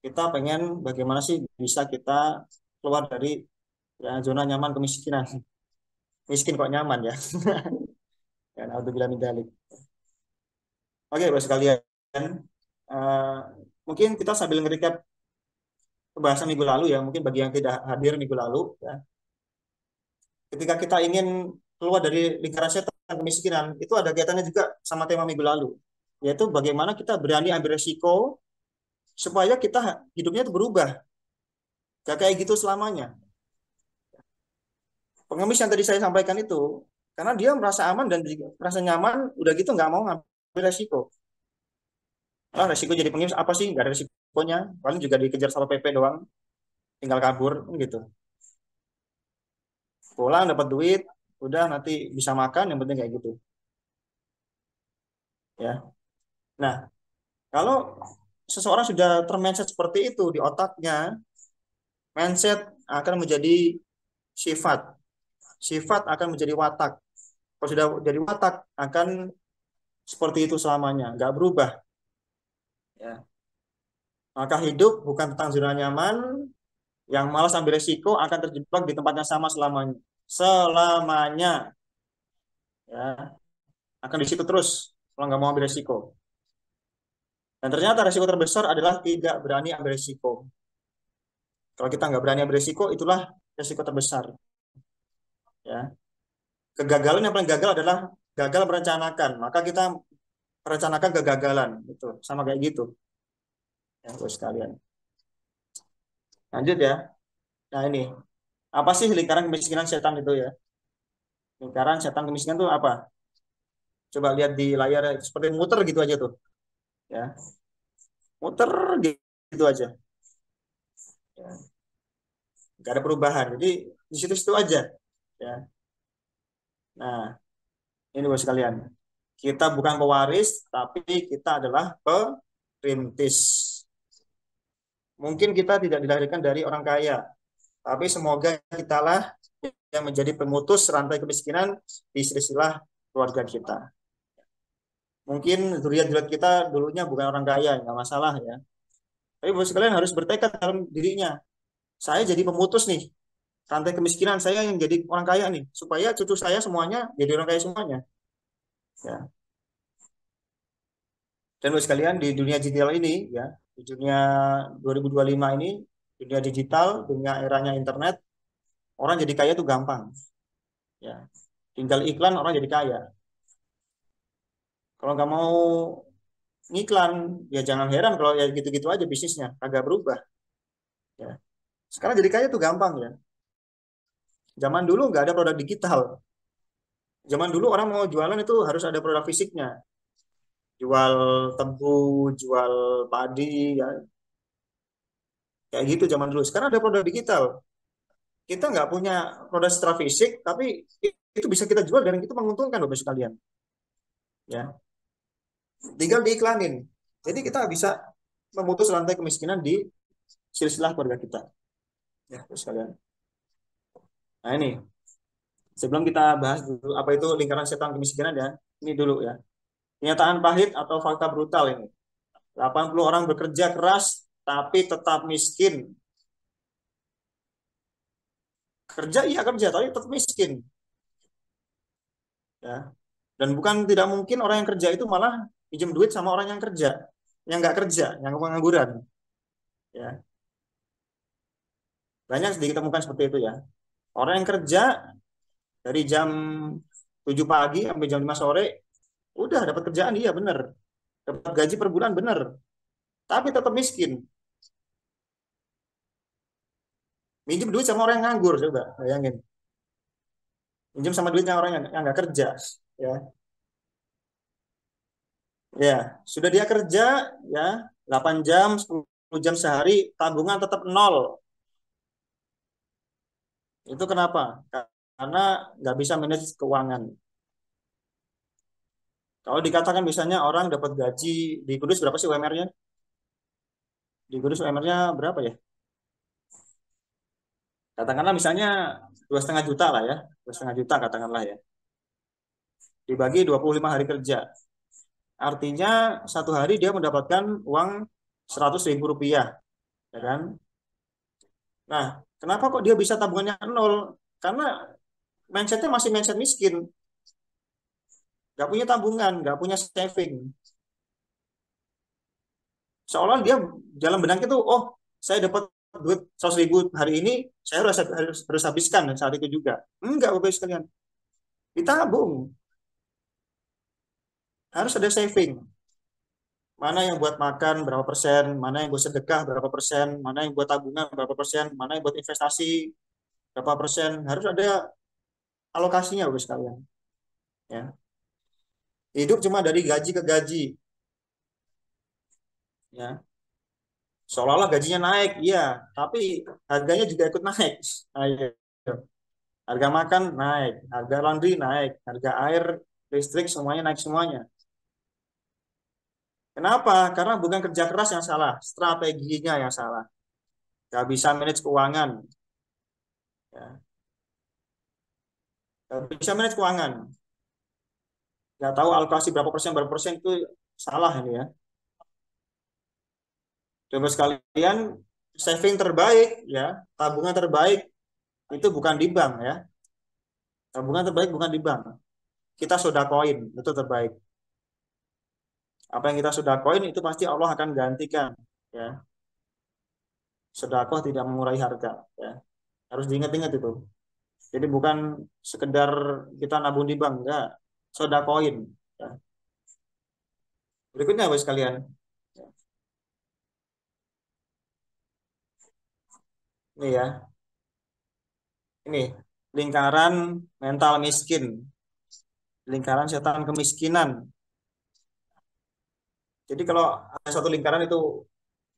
Kita pengen bagaimana sih bisa kita keluar dari ya, zona nyaman kemiskinan. Miskin kok nyaman ya. Ya, alhamdulillah min dzalik. Oke, Bos sekalian. Eh, mungkin kita sambil nge-recap pembahasan minggu lalu ya, mungkin bagi yang tidak hadir minggu lalu ya. Ketika kita ingin keluar dari lingkaran setan kemiskinan, itu ada kaitannya juga sama tema minggu lalu, yaitu bagaimana kita berani ambil resiko supaya kita hidupnya itu berubah. Gak kayak gitu selamanya. Pengemis yang tadi saya sampaikan itu, karena dia merasa aman dan juga merasa nyaman, udah gitu nggak mau ngambil resiko. Ah, resiko jadi pengemis apa sih? Nggak ada resikonya. Paling juga dikejar sama PP doang, tinggal kabur gitu. Pulang dapat duit, udah nanti bisa makan, yang penting kayak gitu. Ya. Nah, kalau seseorang sudah termindset seperti itu di otaknya, mindset akan menjadi sifat. Sifat akan menjadi watak. Kalau sudah jadi watak, akan seperti itu selamanya, nggak berubah. Ya. Maka hidup bukan tentang zona nyaman, yang malas ambil resiko akan terjebak di tempat yang sama selamanya. Selamanya. Ya. Akan di situ terus, kalau nggak mau ambil resiko. Dan ternyata resiko terbesar adalah tidak berani ambil resiko. Kalau kita nggak berani ambil resiko, itulah resiko terbesar. Ya. Kegagalan yang paling gagal adalah gagal merencanakan. Maka kita merencanakan kegagalan. Itu sama kayak gitu. Ya, bos sekalian. Lanjut ya. Nah ini, apa sih lingkaran kemiskinan setan itu ya? Lingkaran setan kemiskinan itu apa? Coba lihat di layar seperti muter gitu aja tuh. Ya, muter gitu aja. Ya, nggak ada perubahan. Jadi di situ-situ aja. Ya. Nah, ini bos sekalian. Kita bukan pewaris, tapi kita adalah perintis. Mungkin kita tidak dilahirkan dari orang kaya, tapi semoga kitalah yang menjadi pemutus rantai kemiskinan di silsilah keluarga kita. Mungkin zuriat-zuriat kita dulunya bukan orang kaya, nggak masalah ya. Tapi bos sekalian harus bertekad dalam dirinya. Saya jadi pemutus nih, rantai kemiskinan saya yang jadi orang kaya nih, supaya cucu saya semuanya jadi orang kaya semuanya. Ya. Dan bos sekalian di dunia digital ini, ya, di dunia 2025 ini, dunia digital, dunia eranya internet, orang jadi kaya itu gampang. Ya, tinggal iklan orang jadi kaya. Kalau nggak mau ngiklan, ya jangan heran kalau ya gitu-gitu aja bisnisnya, agak berubah. Ya. Sekarang jadi kaya tuh gampang ya. Zaman dulu nggak ada produk digital. Zaman dulu orang mau jualan itu harus ada produk fisiknya. Jual tebu, jual padi, ya. Kayak gitu zaman dulu. Sekarang ada produk digital. Kita nggak punya produk secara fisik, tapi itu bisa kita jual dan itu menguntungkan Bapak sekalian. Ya, tinggal diiklanin. Jadi kita bisa memutus rantai kemiskinan di silsilah keluarga kita. Ya, Bapak sekalian. Nah ini, sebelum kita bahas dulu apa itu lingkaran setan kemiskinan ya, ini dulu ya. Kenyataan pahit atau fakta brutal ini. 80 orang bekerja keras tapi tetap miskin. Kerja iya kerja tapi tetap miskin. Ya. Dan bukan tidak mungkin orang yang kerja itu malah pinjam duit sama orang yang kerja, yang nggak kerja, yang pengangguran. Ya. Banyak ditemukan seperti itu ya. Orang yang kerja dari jam 7 pagi sampai jam 5 sore, udah dapat kerjaan, iya bener. Dapat gaji per bulan bener. Tapi tetap miskin. Minjem duit sama orang yang nganggur, coba bayangin. Minjem sama duitnya orang yang nggak kerja. Ya, ya, sudah dia kerja ya 8 jam, 10 jam sehari, tabungan tetap nol. Itu kenapa? Karena nggak bisa manage keuangan. Kalau dikatakan misalnya orang dapat gaji di Kudus berapa sih UMR-nya? Di Kudus UMR-nya berapa ya? Katakanlah misalnya 2,5 juta lah ya, 2,5 juta katakanlah ya. Dibagi 25 hari kerja. Artinya satu hari dia mendapatkan uang 100.000 rupiah. ya kan? Nah, kenapa kok dia bisa tabungannya nol? Karena mindsetnya masih mindset miskin, nggak punya tabungan, nggak punya saving. Seolah dia dalam benaknya tuh, oh saya dapat duit 100.000 hari ini, saya harus habiskan saat itu juga. Enggak, Bapak Ibu sekalian. Ditabung, harus ada saving. Mana yang buat makan berapa persen, mana yang buat sedekah berapa persen, mana yang buat tabungan berapa persen, mana yang buat investasi berapa persen, harus ada alokasinya Bapak sekalian. Ya. Hidup cuma dari gaji ke gaji, ya. Seolah-olah gajinya naik, iya, tapi harganya juga ikut naik. Ayo. Harga makan naik, harga laundry naik, harga air, listrik semuanya naik semuanya. Kenapa? Karena bukan kerja keras yang salah, strateginya yang salah. Gak bisa manage keuangan, ya. Gak bisa manage keuangan. Gak tahu alokasi berapa persen itu salah ini ya. Coba sekalian saving terbaik ya, tabungan terbaik itu bukan di bank ya. Tabungan terbaik bukan di bank. Kita sudah koin itu terbaik. Apa yang kita sudah koin itu pasti Allah akan gantikan ya. Sedekah tidak mengurangi harga ya. Harus diingat-ingat itu. Jadi bukan sekedar kita nabung di bank, enggak. Sedekahin ya. Berikutnya Bapak sekalian. Ini ya. Ini lingkaran mental miskin, lingkaran setan kemiskinan. Jadi kalau ada satu lingkaran itu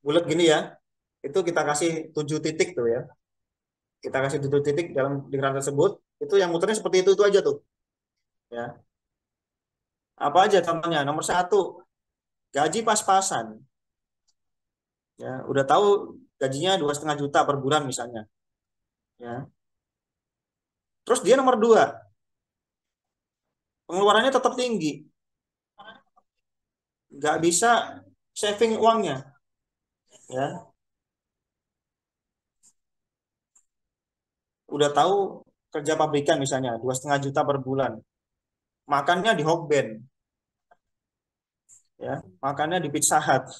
bulat gini ya, itu kita kasih 7 titik tuh ya. Kita kasih 7 titik dalam lingkaran tersebut, itu yang muternya seperti itu aja tuh. Ya. Apa aja contohnya? Nomor satu, gaji pas-pasan. Ya, udah tahu gajinya 2,5 juta per bulan misalnya. Ya. Terus dia nomor dua, pengeluarannya tetap tinggi, nggak bisa saving uangnya. Ya, udah tahu kerja pabrikan misalnya 2,5 juta per bulan, makannya di Hokben, ya, makannya di Pizza Hut,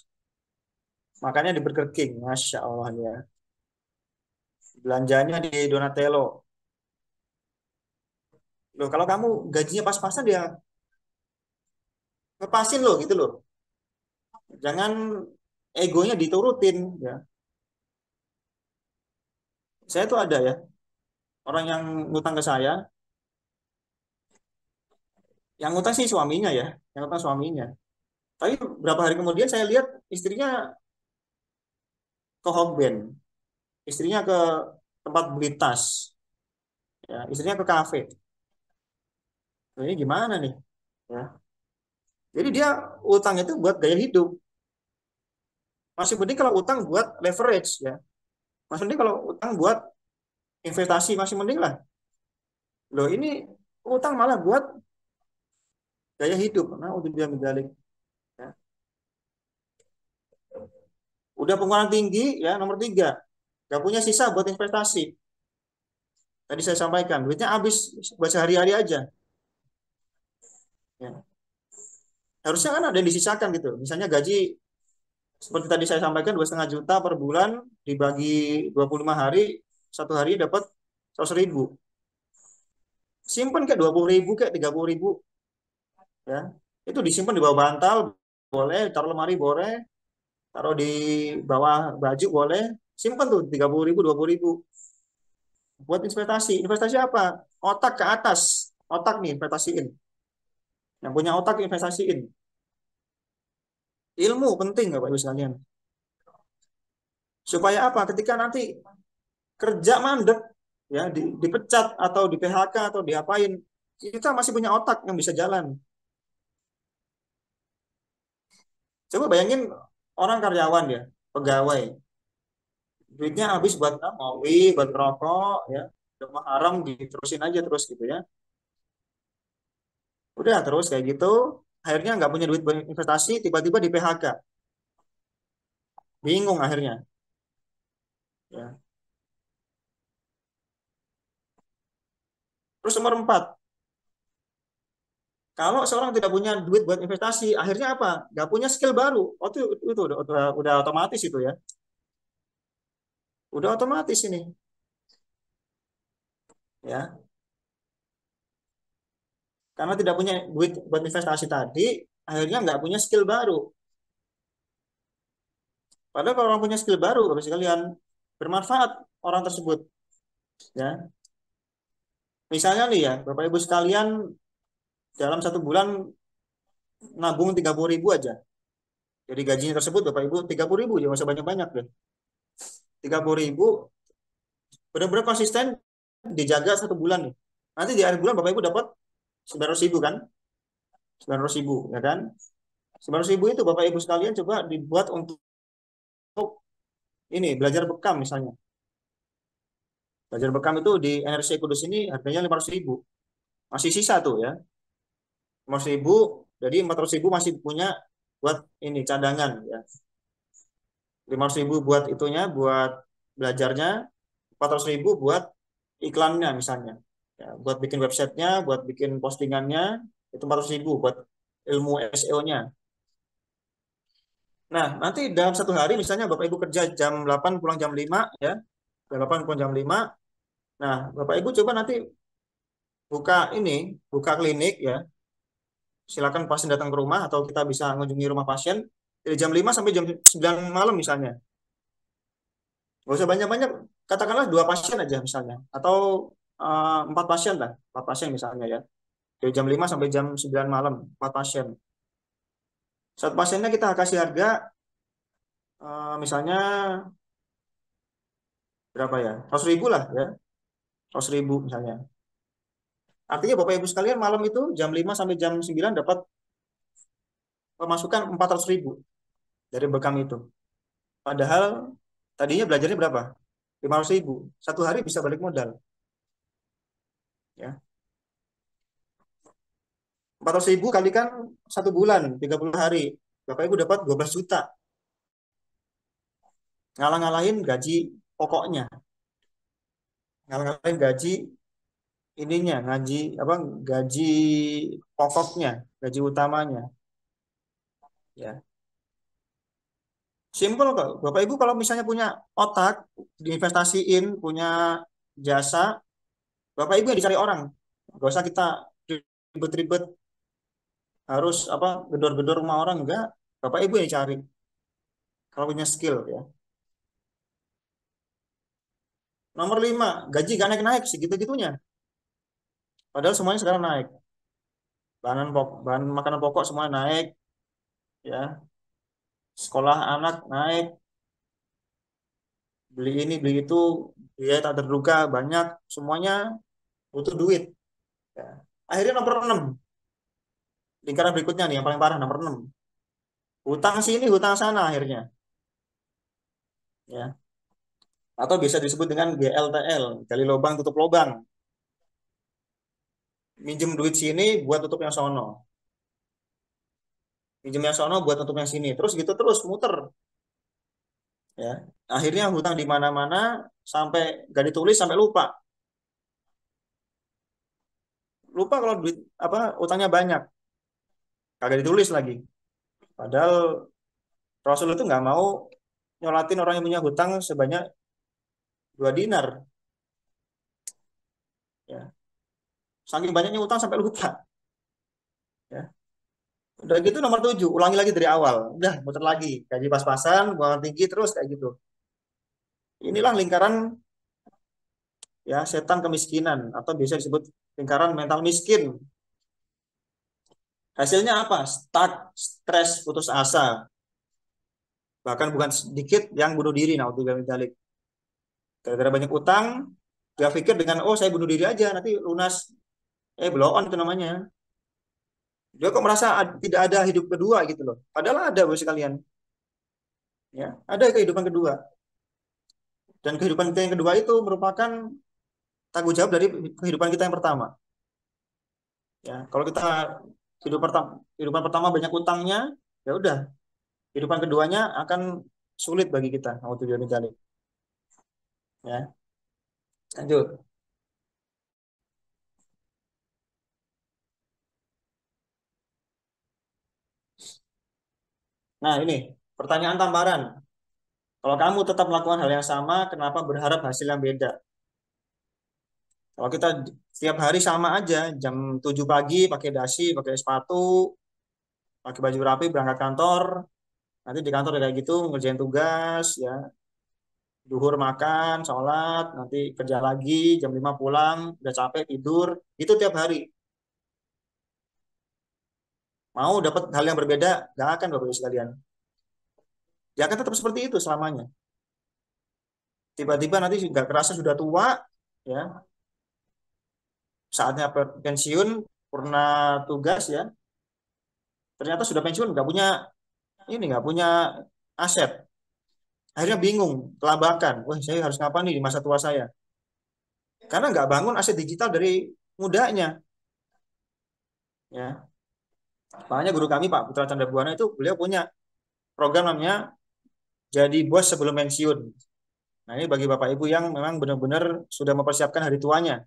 makannya di Burger King, masya Allah ya, belanjanya di Donatello. Loh, kalau kamu gajinya pas-pasan dia ngepasin loh gitu loh, jangan egonya diturutin ya. Saya tuh ada ya orang yang ngutang ke saya, yang ngutang sih suaminya ya, yang ngutang suaminya. Tapi berapa hari kemudian saya lihat istrinya ke Hokben, istrinya ke tempat beli tas, ya, istrinya ke kafe. Nah, ini gimana nih? Ya. Jadi dia utang itu buat gaya hidup. Masih penting kalau utang buat leverage ya. Masih penting kalau utang buat investasi masih mending lah. Loh ini utang malah buat gaya hidup. Nah, udah dia medalik. Ya. Udah pengeluaran tinggi ya nomor tiga. Gak punya sisa buat investasi. Tadi saya sampaikan duitnya habis buat sehari-hari aja. Ya. Harusnya kan ada yang disisakan gitu. Misalnya gaji seperti tadi saya sampaikan 2,5 juta per bulan dibagi 25 hari, satu hari dapat 100.000. Simpan kayak 20.000 kayak 30.000 ya. Itu disimpan di bawah bantal boleh, taruh lemari boleh, taruh di bawah baju boleh. Simpan tuh 30.000, 20.000 buat investasi. Investasi apa? Otak ke atas. Otak nih investasiin. Yang punya otak investasiin. Ilmu penting Bapak Ibu sekalian. Supaya apa? Ketika nanti kerja mandek ya dipecat atau di PHK atau diapain, kita masih punya otak yang bisa jalan. Coba bayangin orang karyawan ya, pegawai, duitnya habis buat ngopi, buat rokok, ya, rumah haram diterusin aja terus gitu ya. Udah terus kayak gitu, akhirnya nggak punya duit buat investasi, tiba-tiba di PHK, bingung akhirnya. Ya. Terus nomor 4, kalau seorang tidak punya duit buat investasi, akhirnya apa? Nggak punya skill baru. Oh, itu udah otomatis itu ya. Udah otomatis ini. Ya. Karena tidak punya duit buat investasi tadi, akhirnya nggak punya skill baru. Padahal kalau orang punya skill baru, Bapak sekalian, bermanfaat orang tersebut. Ya. Misalnya nih ya, Bapak Ibu sekalian, dalam 1 bulan nabung 30.000 aja. Jadi gajinya tersebut Bapak Ibu 30.000, jangan usah banyak-banyak deh. 30.000, benar-benar konsisten dijaga 1 bulan nih. Nanti di akhir bulan Bapak Ibu dapat 900.000 kan? 900.000 ya kan? 900.000 itu Bapak Ibu sekalian coba dibuat untuk ini belajar bekam misalnya. Belajar bekam itu di NRC Kudus ini harganya 500.000. Masih sisa tuh ya. 500.000, jadi 400.000 masih punya buat ini cadangan ya. 500.000 buat itunya, buat belajarnya, 400.000 buat iklannya misalnya. Ya, buat bikin websitenya, buat bikin postingannya, itu 400.000 buat ilmu SEO-nya. Nah, nanti dalam 1 hari misalnya Bapak Ibu kerja jam 8 pulang jam 5 ya. Jam 8 pulang jam 5. Nah, Bapak Ibu coba nanti buka ini, buka klinik ya. Silakan pasien datang ke rumah atau kita bisa mengunjungi rumah pasien dari jam 5 sampai jam 9 malam misalnya. Nggak usah banyak-banyak, katakanlah 2 pasien aja misalnya. Atau 4 pasien lah, 4 pasien misalnya ya. Dari jam 5 sampai jam 9 malam, 4 pasien. Satu pasiennya kita kasih harga misalnya berapa ya? 100.000 lah ya. 100.000 misalnya. Artinya Bapak Ibu sekalian malam itu jam 5 sampai jam 9 dapat pemasukan 400.000 dari bekam itu. Padahal tadinya belajarnya berapa? 500.000. 1 hari bisa balik modal. Ya. 400.000 kali kan 1 bulan, 30 hari. Bapak Ibu dapat 12 juta. Ngalah-ngalahin gaji pokoknya. Ngalah-ngalahin gaji ininya, gaji apa? Gaji pokoknya, gaji utamanya. Ya. Simpel kok. Bapak Ibu kalau misalnya punya otak, diinvestasiin, punya jasa, Bapak Ibu yang dicari orang. Gak usah kita ribet-ribet harus apa gedor-gedor rumah orang, enggak. Bapak Ibu yang dicari kalau punya skill ya. Nomor 5, gaji gak naik-naik segitu-gitunya. Padahal semuanya sekarang naik. Bahan makanan pokok semua naik ya. Sekolah anak naik, beli ini beli itu, biaya tak terduga banyak, semuanya butuh duit ya. Akhirnya nomor 6, lingkaran berikutnya nih yang paling parah nomor 6. Hutang sini, hutang sana akhirnya ya. Atau bisa disebut dengan GLTL, gali lubang tutup lubang. Minjem duit sini buat tutup yang sono. Minjem yang sono buat tutup yang sini. Terus gitu terus muter ya. Akhirnya hutang di mana-mana sampai gak ditulis sampai lupa. Lupa kalau duit apa utangnya banyak. Kagak ditulis lagi. Padahal Rasul itu nggak mau nyolatin orang yang punya hutang sebanyak 2 dinar. Ya. Saking banyaknya utang sampai lupa. Ya. Udah gitu nomor 7, ulangi lagi dari awal. Udah, muter lagi. Gaji pas-pasan, buang tinggi terus kayak gitu. Inilah lingkaran ya setan kemiskinan atau bisa disebut lingkaran mental miskin. Hasilnya apa? Stuck, stres, putus asa. Bahkan bukan sedikit yang bunuh diri. Nah, untuk dalik. Gara-gara banyak utang, dia pikir dengan oh saya bunuh diri aja nanti lunas. Blow on itu namanya. Dia kok merasa tidak ada hidup kedua gitu loh. Padahal ada bos sekalian. Ya, ada kehidupan kedua. Dan kehidupan kita yang kedua itu merupakan tanggung jawab dari kehidupan kita yang pertama. Ya, kalau kita kehidupan pertama banyak utangnya, ya udah, kehidupan keduanya akan sulit bagi kita. Alhamdulillah. Ya, lanjut. Nah, ini pertanyaan tambahan. Kalau kamu tetap melakukan hal yang sama, kenapa berharap hasil yang beda? Kalau kita setiap hari sama aja, jam 7 pagi pakai dasi, pakai sepatu, pakai baju rapi, berangkat kantor, nanti di kantor kayak gitu, ngerjain tugas, ya, duhur makan, sholat, nanti kerja lagi, jam 5 pulang, udah capek, tidur, itu tiap hari. Mau dapat hal yang berbeda, gak akan Bapak Ibu sekalian. Ya akan tetap seperti itu selamanya. Tiba-tiba nanti nggak kerasa sudah tua, ya, saatnya pensiun, pernah tugas, ya, ternyata sudah pensiun, nggak punya ini, nggak punya aset. Akhirnya bingung, kelabakan. Wah, saya harus ngapain nih di masa tua saya? Karena nggak bangun aset digital dari mudanya. Ya, makanya guru kami Pak Putra Chandra Buana itu beliau punya program namanya jadi bos sebelum pensiun. Nah, ini bagi Bapak Ibu yang memang benar-benar sudah mempersiapkan hari tuanya.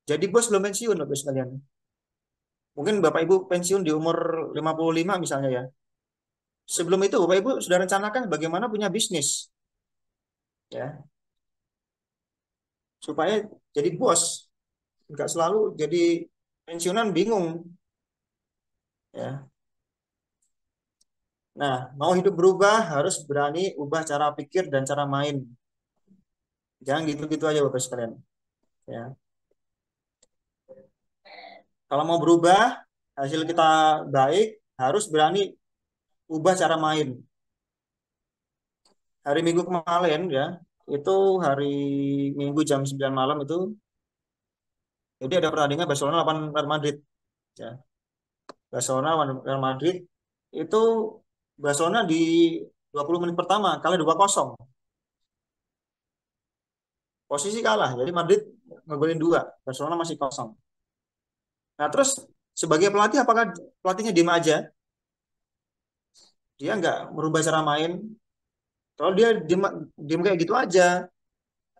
Jadi bos sebelum pensiun, Bapak Ibu sekalian. Mungkin Bapak Ibu pensiun di umur 55 misalnya, ya. Sebelum itu Bapak Ibu sudah rencanakan bagaimana punya bisnis, ya, supaya jadi bos, nggak selalu jadi pensiunan bingung, ya. Nah, mau hidup berubah harus berani ubah cara pikir dan cara main. Jangan gitu-gitu aja Bapak sekalian, ya. Kalau mau berubah, hasil kita baik, harus berani ubah cara main. Hari Minggu kemarin, ya, itu hari Minggu jam 9 malam itu, jadi ada pertandingan Barcelona lawan Real Madrid, ya. Barcelona lawan Real Madrid itu Barcelona di 20 menit pertama kalah 2-0. Posisi kalah. Jadi Madrid ngegolin dua, Barcelona masih kosong. Nah, terus sebagai pelatih apakah pelatihnya diem aja? Dia nggak merubah cara main. Kalau dia diem kayak gitu aja,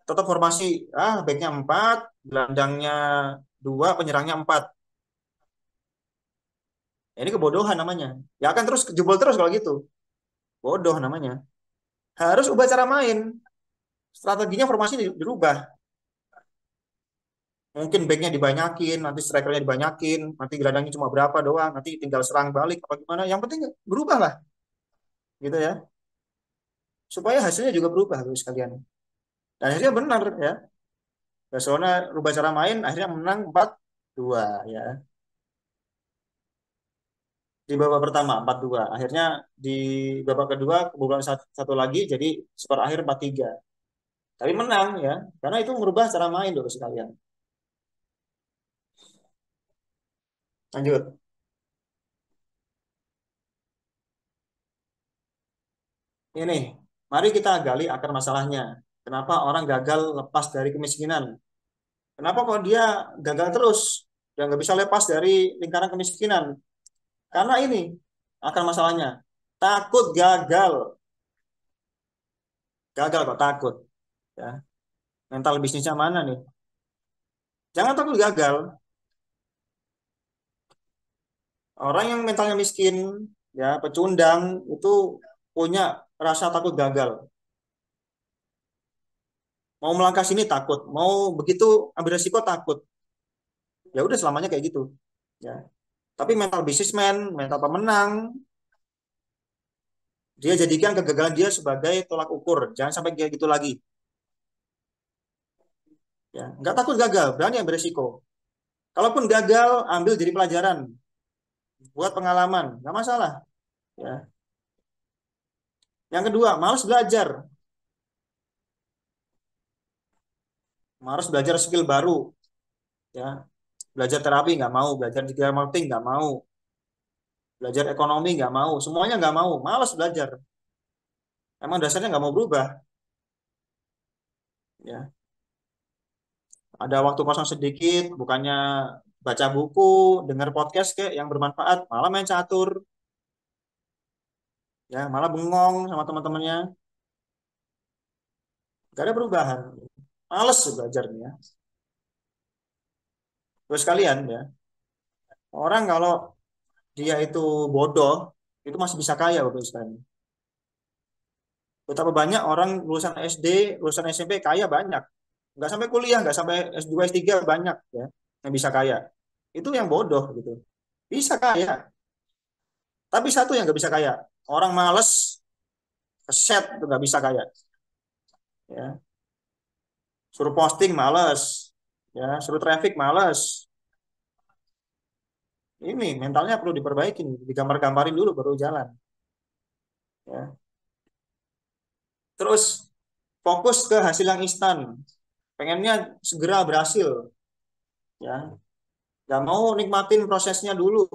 tetap formasi, backnya 4, gelandangnya 2, penyerangnya 4. Ya, ini kebodohan namanya. Ya akan terus jebol terus kalau gitu. Bodoh namanya. Harus ubah cara main. Strateginya formasi dirubah. Mungkin backnya dibanyakin, nanti strikernya dibanyakin, nanti gelandangnya cuma berapa doang, nanti tinggal serang balik apa gimana. Yang penting berubah lah, gitu ya. Supaya hasilnya juga berubah, Bapak sekalian. Dan akhirnya benar, ya. Barcelona rubah cara main, akhirnya menang 4-2, ya. Di babak pertama 4-2. Akhirnya di babak kedua kebobolan satu lagi, jadi skor akhir 4-3. Tapi menang, ya, karena itu merubah cara main, Bapak sekalian. Lanjut. Ini, mari kita gali akar masalahnya. Kenapa orang gagal lepas dari kemiskinan? Kenapa kok dia gagal terus dan nggak bisa lepas dari lingkaran kemiskinan? Karena ini akar masalahnya. Takut gagal. Gagal kok takut. Ya. Mental bisnisnya mana nih? Jangan takut gagal. Orang yang mentalnya miskin, ya, pecundang, itu punya rasa takut gagal. Mau melangkah sini takut, mau begitu ambil resiko takut. Ya udah selamanya kayak gitu. Ya. Tapi mental bisnismen, mental pemenang, dia jadikan kegagalan dia sebagai tolak ukur. Jangan sampai kayak gitu lagi. Ya, nggak takut gagal, berani yang beresiko. Kalaupun gagal, ambil jadi pelajaran, buat pengalaman, nggak masalah. Ya. Yang kedua, malas belajar, malas belajar skill baru. Ya, belajar terapi nggak mau, belajar digital marketing nggak mau, belajar ekonomi nggak mau, semuanya nggak mau, malas belajar. Emang dasarnya nggak mau berubah. Ya, ada waktu kosong sedikit, bukannya baca buku, dengar podcast kayak yang bermanfaat, malah main catur, ya, malah bengong sama teman-temannya. Gak ada perubahan. Males belajarnya. Terus kalian ya, orang kalau dia itu bodoh, itu masih bisa kaya Bapak sekalian. Betapa banyak orang lulusan SD, lulusan SMP kaya banyak. Nggak sampai kuliah, nggak sampai S2, S3 banyak ya yang bisa kaya. Itu yang bodoh gitu. Bisa kaya. Tapi satu yang nggak bisa kaya. Orang males, keset itu nggak bisa kaya. Ya. Suruh posting males. Ya, suruh traffic males. Ini mentalnya perlu diperbaiki, digambar-gambarin dulu baru jalan. Ya. Terus fokus ke hasil yang instan. Pengennya segera berhasil. Ya, nggak mau nikmatin prosesnya dulu.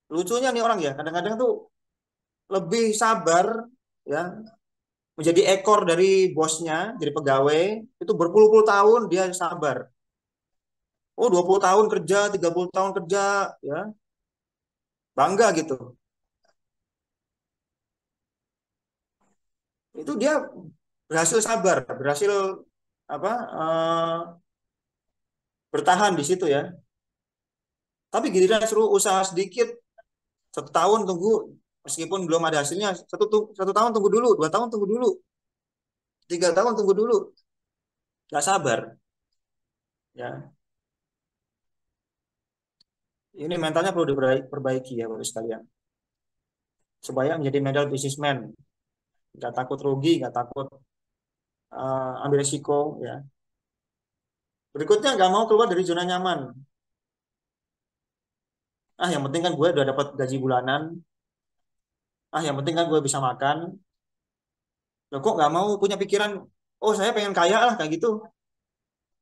Lucunya nih orang ya, kadang-kadang tuh lebih sabar ya menjadi ekor dari bosnya, jadi pegawai, itu berpuluh-puluh tahun dia sabar. Oh, 20 tahun kerja, 30 tahun kerja, ya, bangga gitu. Itu dia berhasil sabar, berhasil apa bertahan di situ ya. Tapi giliran suruh usaha sedikit, 1 tahun tunggu, meskipun belum ada hasilnya, 1 tahun tunggu dulu, 2 tahun tunggu dulu, 3 tahun tunggu dulu, nggak sabar. Ya, ini mentalnya perlu diperbaiki ya, Bapak sekalian. Supaya menjadi modal businessman, nggak takut rugi, nggak takut ambil risiko ya. Berikutnya nggak mau keluar dari zona nyaman. Ah, yang penting kan gue udah dapat gaji bulanan. Ah, yang penting kan gue bisa makan. Loh, kok nggak mau punya pikiran, oh saya pengen kaya lah kayak gitu.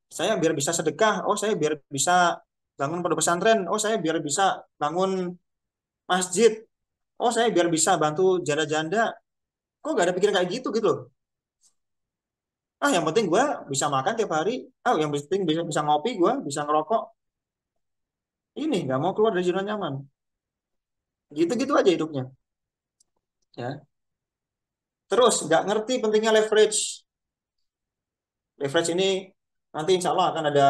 Saya biar bisa sedekah. Oh saya biar bisa bangun pondok pesantren. Oh saya biar bisa bangun masjid. Oh saya biar bisa bantu janda-janda. Kok nggak ada pikiran kayak gitu gitu loh. Ah, yang penting gue bisa makan tiap hari. Ah, yang penting bisa bisa ngopi, gue bisa ngerokok. Ini nggak mau keluar dari zona nyaman. Gitu-gitu aja hidupnya. Ya. Terus nggak ngerti pentingnya leverage. Leverage ini nanti insya Allah akan ada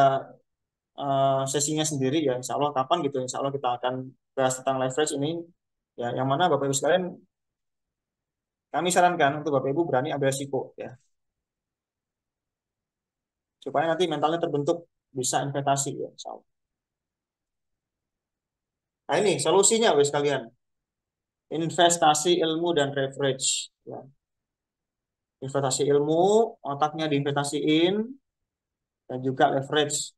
sesinya sendiri ya. Insya Allah kapan gitu. Insya Allah kita akan bahas tentang leverage ini. Ya, yang mana Bapak Ibu sekalian kami sarankan untuk Bapak Ibu berani ambil risiko ya. Supaya nanti mentalnya terbentuk bisa investasi ya. Insya Allah. Nah ini solusinya Bapak Ibu sekalian. Investasi ilmu dan leverage. Ya. Investasi ilmu, otaknya diinvestasiin, dan juga leverage,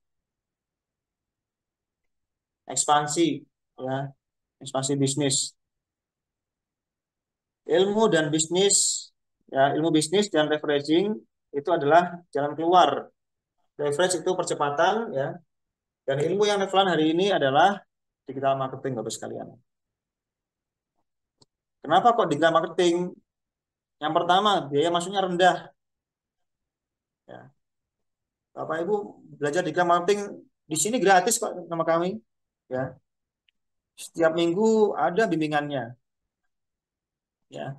ekspansi, ya, ekspansi bisnis. Ilmu dan bisnis, ya, ilmu bisnis dan leveraging itu adalah jalan keluar. Leverage itu percepatan, ya, dan ilmu yang levelan hari ini adalah digital marketing, Bapak sekalian. Kenapa kok digital marketing? Yang pertama, biaya masuknya rendah. Ya. Bapak Ibu belajar digital marketing di sini gratis kok sama kami. Ya. Setiap minggu ada bimbingannya. Ya.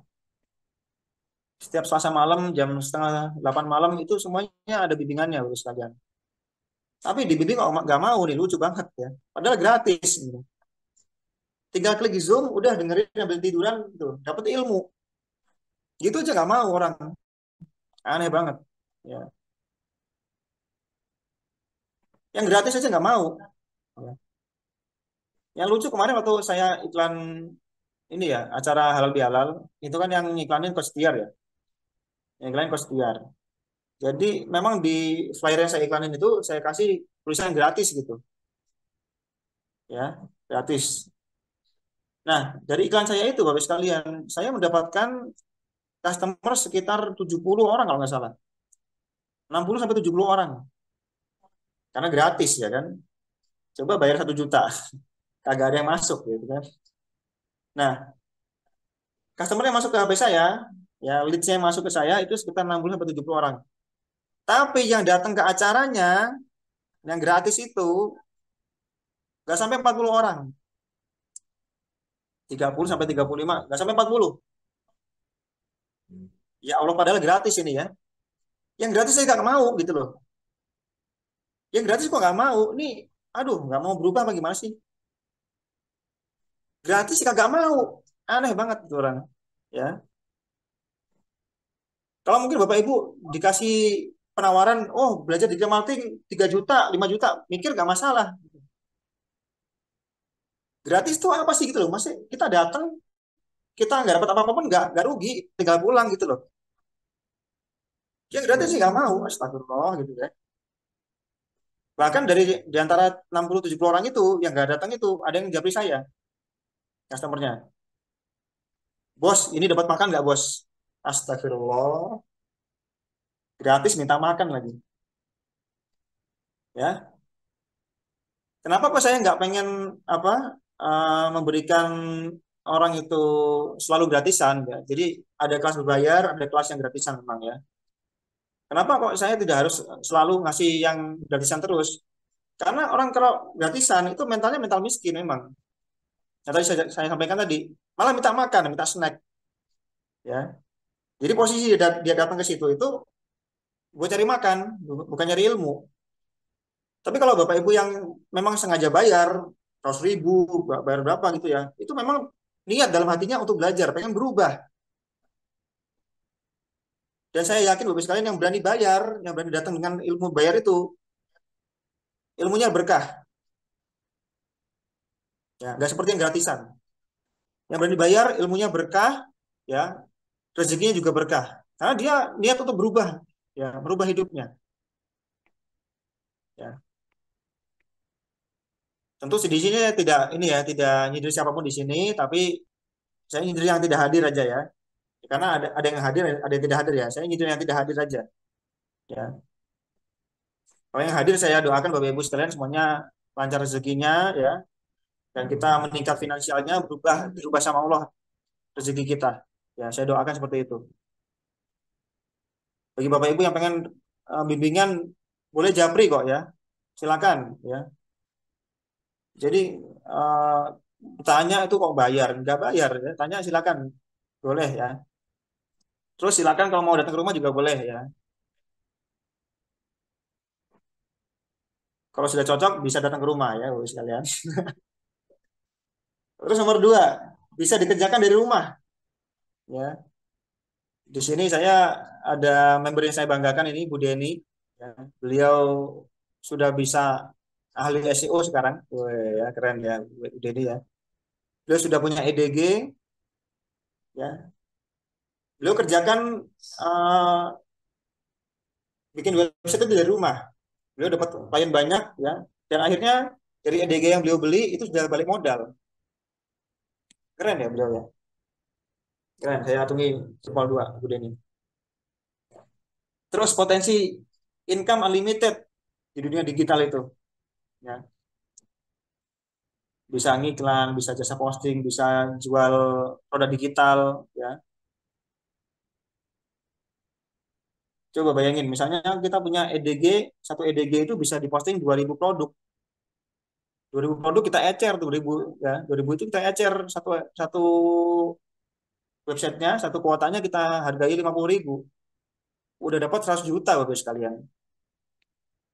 Setiap Selasa malam jam setengah 8 malam itu semuanya ada bimbingannya Bapak sekalian. Tapi dibimbing kok nggak mau nih, lucu banget ya. Padahal gratis gitu. Tinggal klik Zoom, udah dengerin sambil tiduran gitu, dapat ilmu. Gitu aja nggak mau orang. Aneh banget. Ya. Yang gratis aja nggak mau. Ya. Yang lucu kemarin waktu saya iklan ini ya, acara halal bihalal, itu kan yang iklanin Coach Tiar ya. Yang iklanin Coach Tiar. Jadi memang di flyer yang saya iklanin itu saya kasih tulisan gratis gitu. Ya, gratis. Nah, dari iklan saya itu Bapak sekalian, saya mendapatkan customer sekitar 70 orang kalau nggak salah. 60 sampai 70 orang. Karena gratis ya kan. Coba bayar 1 juta. Kagak ada yang masuk gitu kan. Nah, customer yang masuk ke HP saya, ya leads yang masuk ke saya itu sekitar 60 sampai 70 orang. Tapi yang datang ke acaranya, yang gratis itu nggak sampai 40 orang. 30 sampai 35, nggak sampai 40. Ya Allah padahal gratis ini ya. Yang gratis saya nggak mau gitu loh. Yang gratis kok nggak mau. Ini, aduh, nggak mau berubah bagaimana sih? Gratis sih kagak mau. Aneh banget itu orang. Ya. Kalau mungkin Bapak Ibu dikasih penawaran, oh belajar digital marketing 3 juta, 5 juta, mikir nggak masalah. Gratis tuh apa sih gitu loh. Masih kita datang, kita nggak dapat apa-apa pun nggak rugi, tinggal pulang gitu loh. Yang gratis sih nggak mau, astagfirullah gitu ya. Bahkan di antara 60-70 orang itu yang nggak datang itu ada yang japri saya, customernya. Bos, ini dapat makan nggak bos? Astagfirullah, gratis minta makan lagi. Ya, kenapa kok saya nggak pengen apa memberikan orang itu selalu gratisan ya? Jadi ada kelas berbayar, ada kelas yang gratisan memang ya. Kenapa kok saya tidak harus selalu ngasih yang gratisan terus? Karena orang kalau gratisan itu mentalnya mental miskin memang. Yang tadi saya sampaikan tadi, malah minta makan, minta snack ya. Jadi posisi dia datang ke situ itu gue cari makan, bukan nyari ilmu. Tapi kalau Bapak Ibu yang memang sengaja bayar 100.000, bayar berapa gitu ya, itu memang niat dalam hatinya untuk belajar, pengen berubah. Dan saya yakin Bapak sekalian yang berani bayar, yang berani datang dengan ilmu bayar itu, ilmunya berkah. Ya, nggak seperti yang gratisan. Yang berani bayar, ilmunya berkah, ya, rezekinya juga berkah. Karena dia niat untuk berubah, ya, merubah hidupnya. Ya, tentu di sini tidak ini ya, tidak nyindir siapapun di sini, tapi saya nyindir yang tidak hadir aja ya. Karena ada yang hadir, ada yang tidak hadir ya. Saya nyindir yang tidak hadir aja. Ya, kalau yang hadir saya doakan Bapak Ibu sekalian semuanya lancar rezekinya ya, dan kita meningkat finansialnya, berubah sama Allah rezeki kita. Ya, saya doakan seperti itu. Bagi Bapak Ibu yang pengen bimbingan, boleh japri kok ya. Silakan ya. Jadi uh, tanya itu kok bayar, nggak bayar ya. Tanya silakan, boleh ya. Terus silakan kalau mau datang ke rumah juga boleh ya. Kalau sudah cocok bisa datang ke rumah ya, Bapak sekalian. Terus nomor dua, bisa dikerjakan dari rumah ya. Di sini saya ada member yang saya banggakan ini Bu Deni. Ya. Beliau sudah bisa ahli SEO sekarang. Wih, ya keren ya Bu Deni ya. Beliau sudah punya EDG ya. Beliau kerjakan eh, bikin website itu dari rumah. Beliau dapat klien banyak ya. Dan akhirnya dari EDG yang beliau beli itu sudah balik modal. Keren ya beliau ya. Keren. Saya atungi jempol dua Bu Deni. Terus potensi income unlimited di dunia digital itu. Ya. Bisa ngiklan, bisa jasa posting, bisa jual produk digital, ya. Coba bayangin, misalnya kita punya EDG, satu EDG itu bisa diposting 2.000 produk. 2.000 produk kita ecer, 2.000 ya, 2.000 itu kita ecer satu satu websitenya, satu kuotanya kita hargai 50.000. Udah dapat 100 juta Bapak sekalian.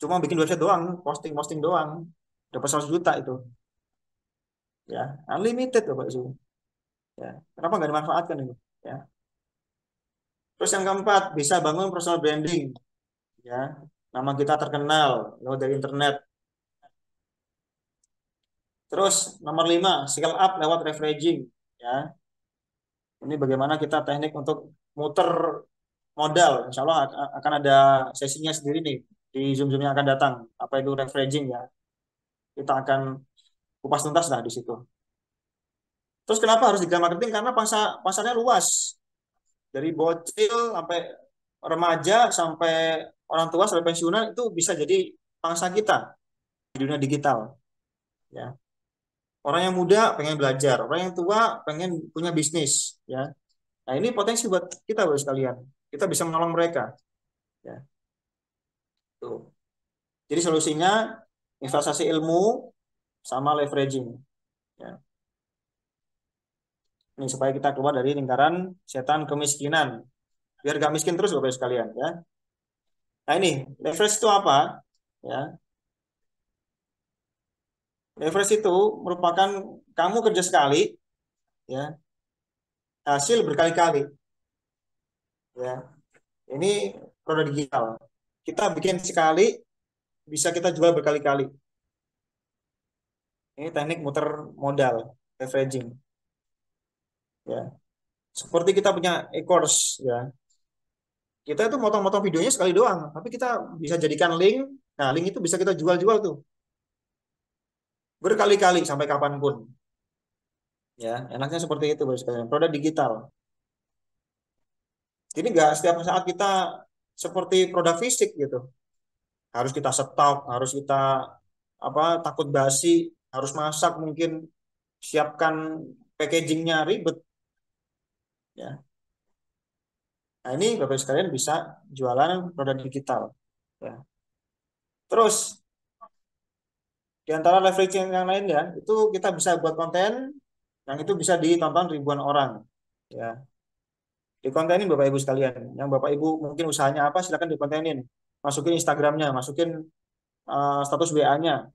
Cuma bikin website doang, posting-posting doang. Dapat 100 juta itu, ya. Unlimited Bapak Ibu. Ya. Kenapa nggak dimanfaatkan itu? Ya. Terus yang keempat, bisa bangun personal branding. Ya, nama kita terkenal lewat dari internet. Terus nomor 5, skill up lewat leveraging. Ya, ini bagaimana kita teknik untuk muter modal. Insya Allah akan ada sesinya sendiri nih di Zoom-Zoom yang akan datang. Apa itu leveraging ya? Kita akan kupas tuntas lah di situ. Terus kenapa harus digital marketing? Karena pasarnya luas. Dari bocil sampai remaja sampai orang tua sampai pensiunan itu bisa jadi pangsa kita di dunia digital. Ya. Orang yang muda pengen belajar, orang yang tua pengen punya bisnis, ya. Nah, ini potensi buat kita, Bapak sekalian. Kita bisa menolong mereka, ya. Tuh. Jadi solusinya investasi ilmu sama leveraging, ya. Ini supaya kita keluar dari lingkaran setan kemiskinan. biar nggak miskin terus Bapak Ibu sekalian ya. Nah ini leverage itu apa? Ya, leverage itu merupakan kamu kerja sekali, ya, hasil berkali-kali, ya. Ini produk digital. Kita bikin sekali, bisa kita jual berkali-kali. Ini teknik muter modal, leveraging, ya. Seperti kita punya e-course, ya. Kita itu motong-motong videonya sekali doang, tapi kita bisa jadikan link. Nah, link itu bisa kita jual-jual tuh berkali-kali sampai kapanpun. Ya, enaknya seperti itu, Bapak sekalian. Produk digital. Jadi nggak setiap saat kita seperti produk fisik gitu. Harus kita stok, harus kita apa takut basi, harus masak mungkin siapkan packagingnya ribet ya. Nah ini Bapak sekalian bisa jualan produk digital ya. Terus di antara leveraging yang lain ya, itu kita bisa buat konten yang itu bisa ditonton ribuan orang ya. Dikontenin Bapak Ibu sekalian. Yang Bapak Ibu mungkin usahanya apa silakan dikontenin. Masukin Instagramnya, masukin status WA-nya.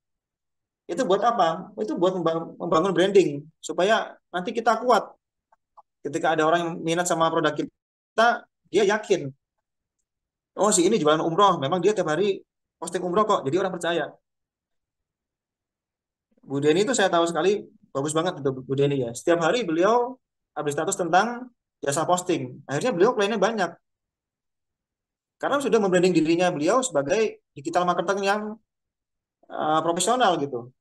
Itu buat apa? Itu buat membangun branding supaya nanti kita kuat. Ketika ada orang yang minat sama produk kita, dia yakin, oh si ini jualan umroh, memang dia tiap hari posting umroh kok, jadi orang percaya. Bu Deni itu saya tahu sekali, bagus banget itu Bu Deni ya. Setiap hari beliau update status tentang jasa posting. Akhirnya beliau kliennya banyak, karena sudah membranding dirinya beliau sebagai digital marketer yang profesional gitu.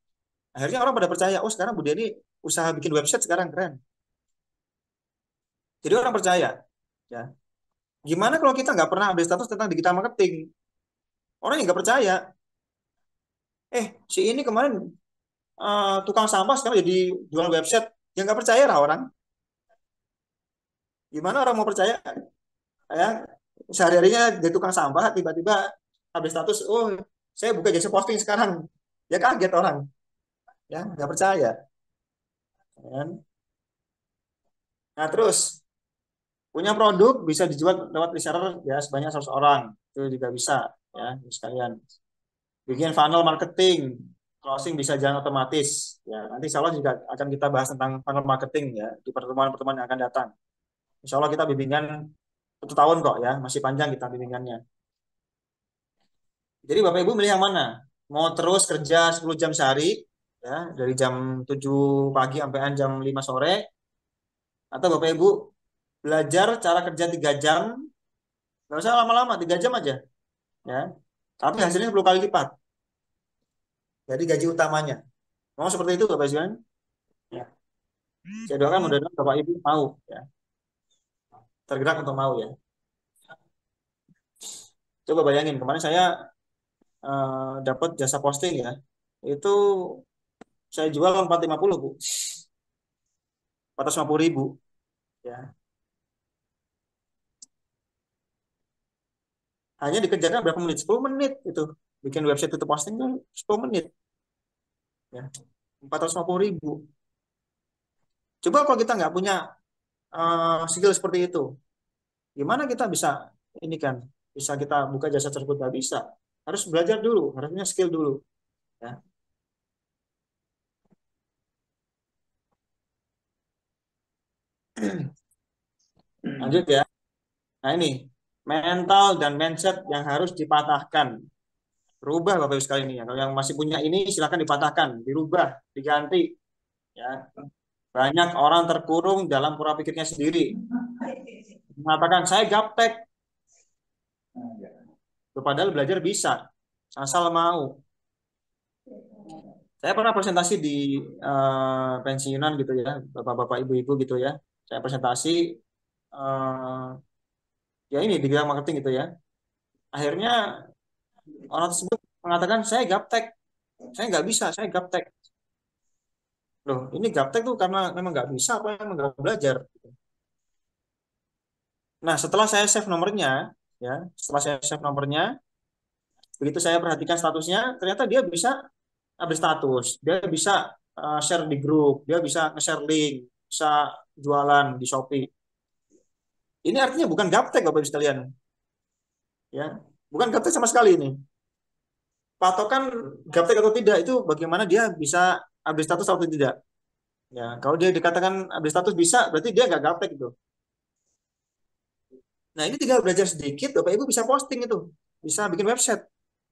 Akhirnya orang pada percaya, oh sekarang Bu Deni usaha bikin website sekarang keren. Jadi orang percaya. Ya. Gimana kalau kita nggak pernah update status tentang digital marketing? Orang yang nggak percaya. Si ini kemarin tukang sampah sekarang jadi jual website. Yang nggak percaya lah orang. Gimana orang mau percaya? Ya, sehari-harinya jadi tukang sampah, tiba-tiba update status, oh saya buka jasa posting sekarang. Ya kaget orang. Ya nggak percaya. Kan? Nah terus punya produk bisa dijual lewat reseller ya sebanyak 100 orang. Itu juga bisa ya sekalian. Bikin funnel marketing, closing bisa jalan otomatis. Ya, nanti insya Allah juga akan kita bahas tentang funnel marketing ya di pertemuan-pertemuan yang akan datang. Insya Allah kita bimbingan 1 tahun kok ya, masih panjang kita bimbingannya. Jadi Bapak Ibu milih yang mana? Mau terus kerja 10 jam sehari, ya, dari jam 7 pagi sampai jam 5 sore, atau Bapak Ibu belajar cara kerja 3 jam, nggak usah lama-lama, 3 jam aja, ya. Tapi hasilnya 10 kali lipat. Jadi gaji utamanya. Mau seperti itu Bapak Ibu? Ya. Saya doakan mudah-mudahan Bapak Ibu mau ya, tergerak untuk mau ya. Coba bayangin kemarin saya dapat jasa posting ya. Itu saya jual 450 Bu. 450.000 ya. Hanya dikerjakan berapa menit? 10 menit itu. Bikin website itu posting tuh 10 menit ya. 450.000. Coba kalau kita nggak punya skill seperti itu, gimana kita bisa ini kan? Bisa kita buka jasa tersebut nggak bisa. Harus belajar dulu, harus punya skill dulu ya. Lanjut ya. Nah ini mental dan mindset yang harus dipatahkan. Rubah Bapak Ibu sekalian ini ya. Kalau yang masih punya ini silakan dipatahkan, dirubah, diganti ya. Banyak orang terkurung dalam pola pikirnya sendiri. Mengatakan saya gaptek, padahal belajar bisa, asal mau. Saya pernah presentasi di pensiunan gitu ya, bapak-bapak, ibu-ibu gitu ya. Saya presentasi eh, ya ini di bidang marketing gitu ya. Akhirnya orang tersebut mengatakan saya gaptek, saya nggak bisa, saya gaptek. Loh, ini gaptek tuh karena memang nggak bisa apa memang nggak belajar. Nah, setelah saya save nomornya, ya, setelah saya save nomornya, begitu saya perhatikan statusnya, ternyata dia bisa update status, dia bisa share di grup, dia bisa nge-share link, bisa jualan di Shopee. Ini artinya bukan gaptek Bapak Ibu sekalian, ya. Bukan gaptek sama sekali ini. Patokan gaptek atau tidak itu bagaimana dia bisa update status atau tidak. Ya, kalau dia dikatakan update status bisa, berarti dia nggak gaptek itu. Nah, ini tinggal belajar sedikit, Bapak Ibu bisa posting itu. Bisa bikin website.